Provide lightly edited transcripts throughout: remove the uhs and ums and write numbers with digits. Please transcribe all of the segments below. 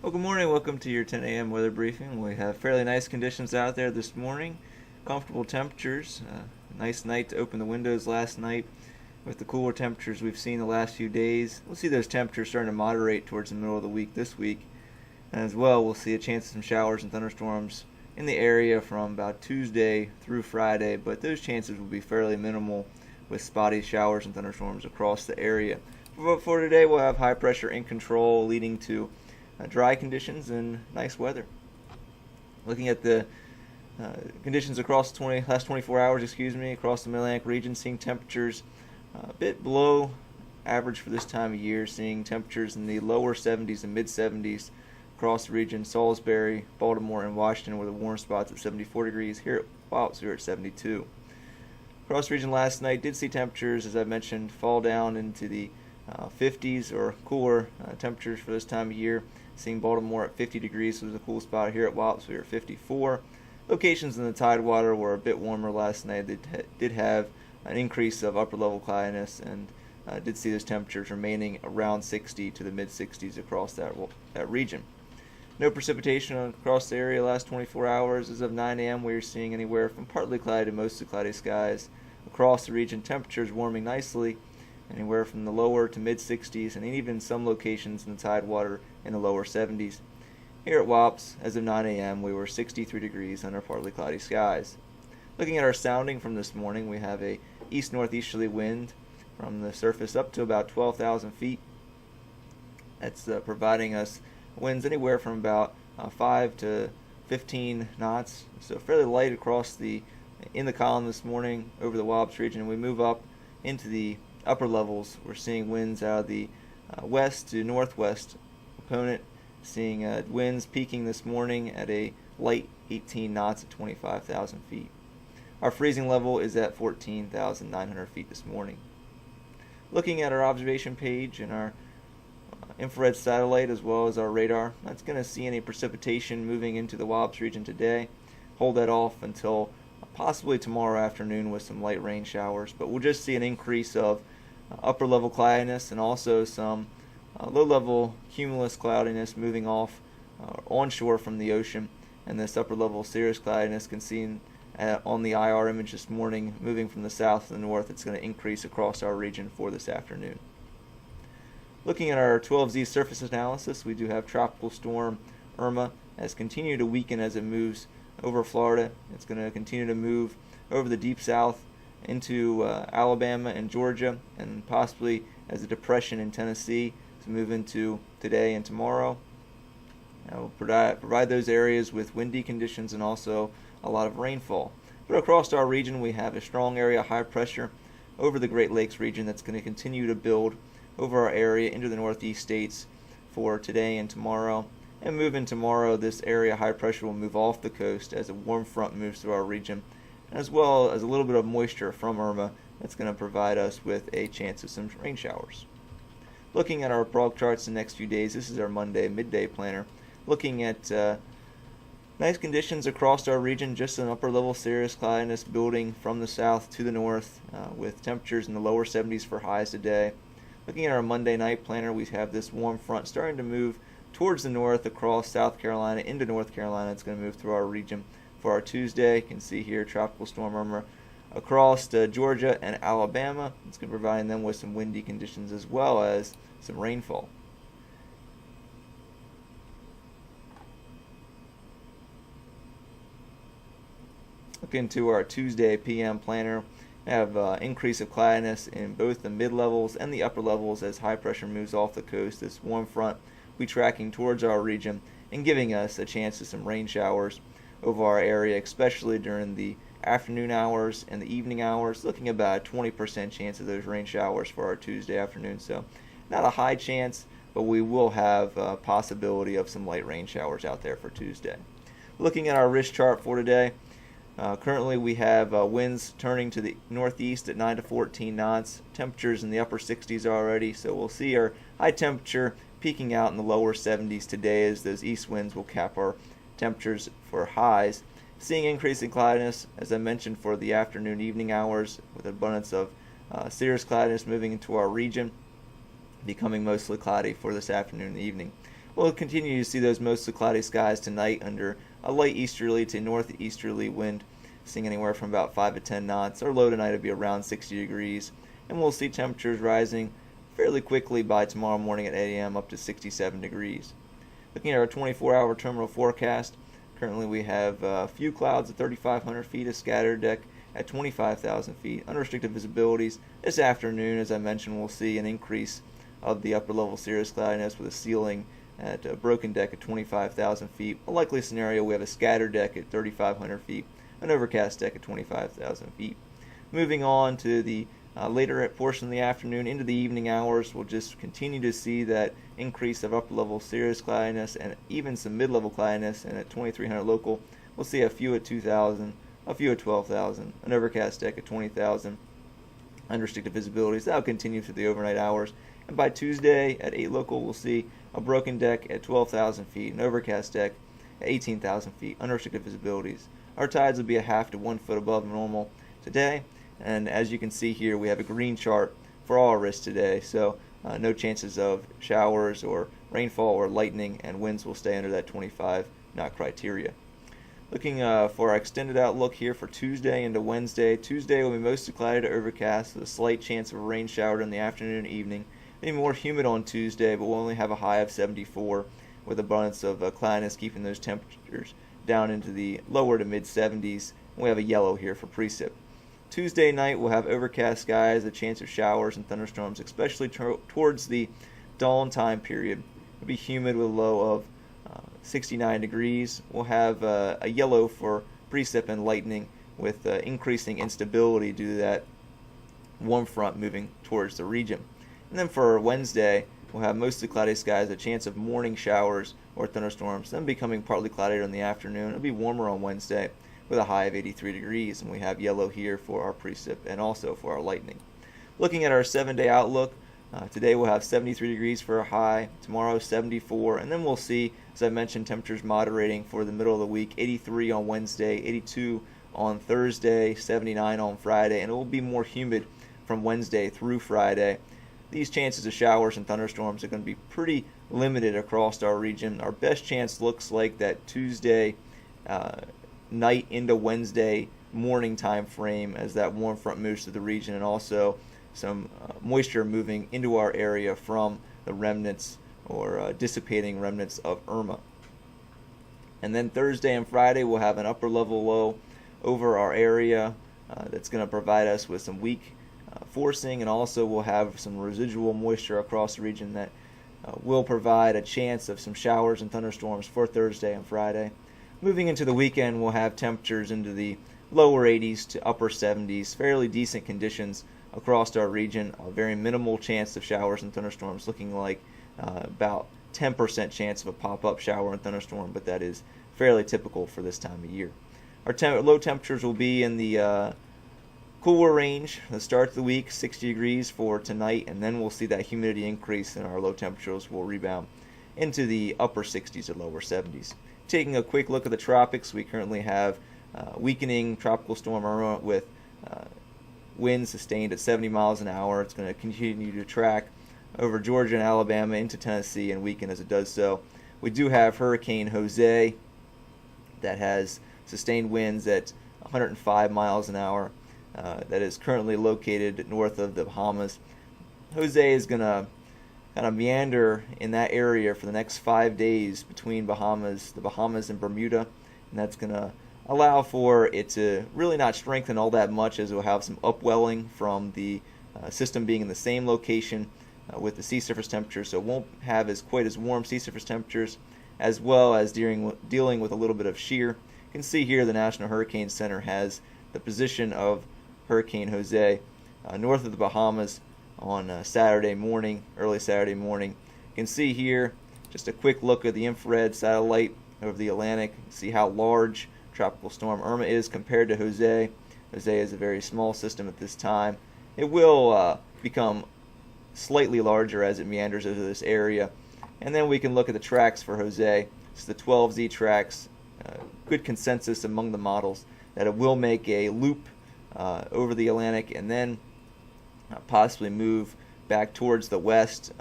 Well, good morning. Welcome to your 10 a.m. weather briefing. We have fairly nice conditions out there this morning. Comfortable temperatures. Nice night to open the windows last night. With the cooler temperatures we've seen the last few days, we'll see those temperatures starting to moderate towards the middle of the week this week. And as well, we'll see a chance of some showers and thunderstorms in the area from about Tuesday through Friday, but those chances will be fairly minimal with spotty showers and thunderstorms across the area. But for today, we'll have high pressure in control, leading to dry conditions and nice weather. Looking at the conditions across the last 24 hours, across the Mid-Atlantic region, seeing temperatures a bit below average for this time of year, seeing temperatures in the lower 70s and mid 70s across the region. Salisbury, Baltimore, and Washington were the warm spots at 74 degrees. Here at Wallops, we were at 72. Across the region last night, did see temperatures, as I mentioned, fall down into the 50s or cooler temperatures for this time of year. Seeing Baltimore at 50 degrees was a cool spot. Here at Wallops, we were at 54. Locations in the Tidewater were a bit warmer last night. They did have an increase of upper level cloudiness, and did see those temperatures remaining around 60 to the mid 60s across that region. No precipitation across the area last 24 hours. As of 9 a.m., we are seeing anywhere from partly cloudy to mostly cloudy skies across the region. Temperatures warming nicely, anywhere from the lower to mid 60s, and even some locations in the Tidewater in the lower 70s. Here at Wallops, as of 9 a.m., we were 63 degrees under partly cloudy skies. Looking at our sounding from this morning, we have a east-northeasterly wind from the surface up to about 12,000 feet. That's providing us winds anywhere from about 5 to 15 knots, so fairly light across in the column this morning over the Wallops region. We move up into the upper levels. We're seeing winds out of the west to northwest component, seeing winds peaking this morning at a light 18 knots at 25,000 feet. Our freezing level is at 14,900 feet this morning. Looking at our observation page and our infrared satellite as well as our radar, not going to see any precipitation moving into the Wallops region today. Hold that off until possibly tomorrow afternoon with some light rain showers, but we'll just see an increase of upper level cloudiness and also some low level cumulus cloudiness moving off onshore from the ocean, and this upper level cirrus cloudiness can see on the IR image this morning moving from the south to the north. It's going to increase across our region for this afternoon. Looking at our 12Z surface analysis, we do have Tropical Storm Irma has continued to weaken as it moves over Florida. It's going to continue to move over the deep south into Alabama and Georgia, and possibly as a depression in Tennessee to move into today and tomorrow. We'll provide those areas with windy conditions and also a lot of rainfall. But across our region, we have a strong area of high pressure over the Great Lakes region that's going to continue to build over our area into the northeast states for today and tomorrow. And moving tomorrow, this area of high pressure will move off the coast as a warm front moves through our region, as well as a little bit of moisture from Irma that's going to provide us with a chance of some rain showers. Looking at our broad charts the next few days, this is our Monday midday planner. Looking at nice conditions across our region, just an upper level cirrus cloudiness building from the south to the north with temperatures in the lower 70s for highs today. Looking at our Monday night planner, we have this warm front starting to move towards the north across South Carolina into North Carolina. It's going to move through our region for our Tuesday. You can see here Tropical Storm Irma across Georgia and Alabama. It's going to provide them with some windy conditions as well as some rainfall. Looking to our Tuesday PM planner, we have increase of cloudiness in both the mid-levels and the upper levels as high pressure moves off the coast. This warm front will be tracking towards our region and giving us a chance of some rain showers over our area, especially during the afternoon hours and the evening hours. Looking at about a 20% chance of those rain showers for our Tuesday afternoon. So not a high chance, but we will have a possibility of some light rain showers out there for Tuesday. Looking at our risk chart for today, currently we have winds turning to the northeast at 9 to 14 knots, temperatures in the upper 60s already, so we'll see our high temperature peaking out in the lower 70s today as those east winds will cap our temperatures for highs. Seeing increasing cloudiness, as I mentioned, for the afternoon, evening hours with abundance of cirrus cloudiness moving into our region, becoming mostly cloudy for this afternoon and evening. We'll continue to see those mostly cloudy skies tonight under a light easterly to northeasterly wind, seeing anywhere from about 5 to 10 knots. Our low tonight will be around 60 degrees, and we'll see temperatures rising fairly quickly by tomorrow morning at 8 a.m. up to 67 degrees. Looking at our 24-hour terminal forecast, currently we have a few clouds at 3,500 feet, a scattered deck at 25,000 feet, unrestricted visibilities. This afternoon, as I mentioned, we'll see an increase of the upper level cirrus cloudiness with a ceiling at a broken deck at 25,000 feet. A likely scenario, we have a scattered deck at 3,500 feet, an overcast deck at 25,000 feet. Moving on to the later portion of the afternoon into the evening hours, we'll just continue to see that increase of upper level cirrus cloudiness and even some mid-level cloudiness, and at 2,300 local, we'll see a few at 2,000, a few at 12,000, an overcast deck at 20,000, unrestricted visibilities. That'll continue through the overnight hours. And by Tuesday at 8 local, we'll see a broken deck at 12,000 feet, an overcast deck at 18,000 feet, unrestricted visibilities. Our tides will be a half to 1 foot above normal today. And as you can see here, we have a green chart for all our risks today. So no chances of showers or rainfall or lightning, and winds will stay under that 25 knot criteria. Looking for our extended outlook here for Tuesday into Wednesday. Tuesday will be mostly cloudy to overcast with a slight chance of a rain shower in the afternoon and evening. It'll be more humid on Tuesday, but we'll only have a high of 74 with abundance of cloudiness, keeping those temperatures down into the lower to mid 70s. We have a yellow here for precip. Tuesday night we'll have overcast skies, a chance of showers and thunderstorms, especially towards the dawn time period. It'll be humid with a low of 69 degrees. We'll have a yellow for precip and lightning with increasing instability due to that warm front moving towards the region. And then for Wednesday, we'll have mostly cloudy skies, a chance of morning showers or thunderstorms, then becoming partly cloudy in the afternoon. It'll be warmer on Wednesday with a high of 83 degrees, and we have yellow here for our precip and also for our lightning. Looking at our 7-day outlook, today we'll have 73 degrees for a high, tomorrow 74, and then we'll see, as I mentioned, temperatures moderating for the middle of the week, 83 on Wednesday, 82 on Thursday, 79 on Friday, and it will be more humid from Wednesday through Friday. These chances of showers and thunderstorms are going to be pretty limited across our region. Our best chance looks like that Tuesday night into Wednesday morning time frame as that warm front moves to the region, and also some moisture moving into our area from the remnants or dissipating remnants of Irma. And then Thursday and Friday we'll have an upper level low over our area that's going to provide us with some weak forcing, and also we'll have some residual moisture across the region that will provide a chance of some showers and thunderstorms for Thursday and Friday. Moving into the weekend, we'll have temperatures into the lower 80s to upper 70s, fairly decent conditions across our region, a very minimal chance of showers and thunderstorms, looking like about 10% chance of a pop-up shower and thunderstorm, but that is fairly typical for this time of year. Our low temperatures will be in the cooler range. The start of the week, 60 degrees for tonight, and then we'll see that humidity increase and our low temperatures will rebound into the upper 60s or lower 70s. Taking a quick look at the tropics, we currently have weakening tropical storm Irma with winds sustained at 70 miles an hour. It's going to continue to track over Georgia and Alabama into Tennessee and weaken as it does so. We do have Hurricane Jose that has sustained winds at 105 miles an hour. That is currently located north of the Bahamas. Jose is going to kind of meander in that area for the next 5 days between the Bahamas and Bermuda, and that's going to allow for it to really not strengthen all that much, as it will have some upwelling from the system being in the same location with the sea surface temperature, so it won't have quite as warm sea surface temperatures, as well as dealing with a little bit of shear. You can see here the National Hurricane Center has the position of Hurricane Jose north of the Bahamas on Saturday morning, early Saturday morning. You can see here just a quick look at the infrared satellite over the Atlantic. See how large Tropical Storm Irma is compared to Jose. Jose is a very small system at this time. It will become slightly larger as it meanders over this area. And then we can look at the tracks for Jose. It's the 12Z tracks. Good consensus among the models that it will make a loop over the Atlantic and then possibly move back towards the west,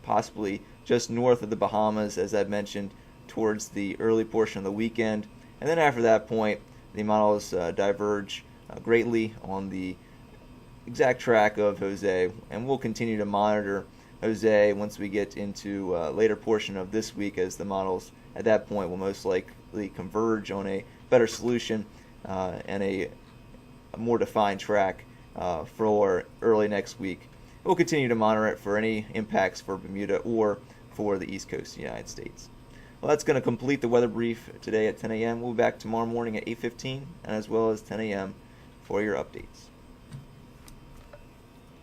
possibly just north of the Bahamas, as I mentioned, towards the early portion of the weekend. And then after that point, the models diverge greatly on the exact track of Jose, and we'll continue to monitor Jose once we get into later portion of this week, as the models at that point will most likely converge on a better solution and a more defined track for early next week. We'll continue to monitor it for any impacts for Bermuda or for the East Coast of the United States. Well, that's going to complete the weather brief today at 10 a.m. We'll be back tomorrow morning at 8:15 and as well as 10 a.m. for your updates.